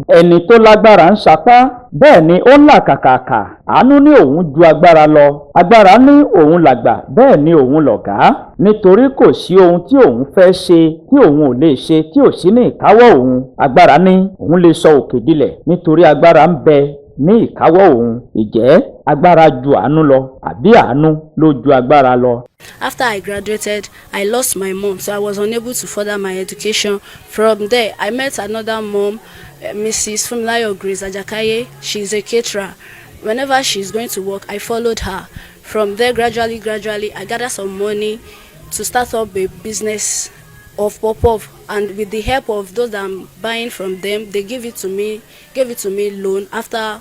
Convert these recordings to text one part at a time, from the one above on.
Ẹni tó lágbára ń sapá, bẹ́ẹ̀ ni ó ń làkàkàkà. Àánú ní òun ju agbára lọ. Agbára ní òun làgbà, bẹ́ẹ̀ ni òun lọ̀gá. Nítorí kò sí ohun tí òun fẹ́ ṣe tí òun ò lè ṣe tí ò sí ní ìkáwọ́ òun. Agbára ní òun lè sọ òkè dilẹ̀ nítorí agbára ń bẹ ní ìkáwọ́ òun. Ìjẹ́ agbára ju àánú lọ àbí àánú ló ju agbára lọ? After I graduated, I lost my mom, so I was unable to further my education. From there, I met another mom, Mrs. Funmilayo Grace Ajakaye. She's a caterer. Whenever she's going to work, I followed her. From there, gradually, I gathered some money to start up a business of pop-up, and with the help of those that I'm buying from them, they gave it to me loan. After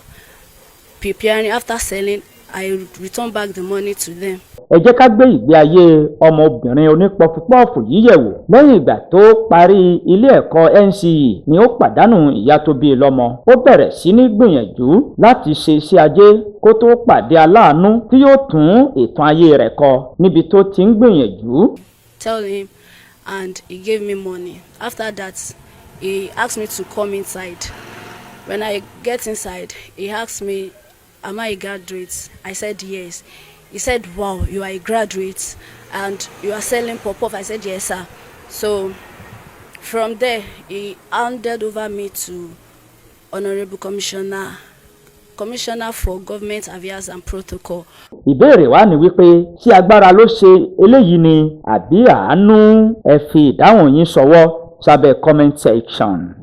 preparing, after selling, I return back the money to them. Ẹ jẹ́ ká gbé ìgbé ayé ọmọbìnrin onípọfupọ́ọ̀fù yìí yẹ̀wò. Lẹ́yìn ìgbà tó parí ilé ẹ̀kọ́ NCE ni ó pàdánù ìyá tó bí lọ́mọ. Ó bẹ̀rẹ̀ sí ní gbìyànjú láti ṣe iṣẹ́ ajé kó tó pàdé aláàánú tí yóò tún ìtàn ayé rẹ̀ kọ níbi tó ti ń gbìyànjú. Tell him, and he gave me money. After that, he asked me to come inside. When I get inside, he asked me, "Am I a graduate?" I said yes. He said, "Wow, you are a graduate and you are selling pop-up." I said, "Yes, sir." So from there, he handed over me to Honorable Commissioner for Government Affairs and Protocol. Ìbéèrè wa ni wípé ṣé agbára ló ṣe eléyìí ni àbí àánú? Ẹ fi ìdáhùn yín ṣọwọ́ sábẹ́ comment section.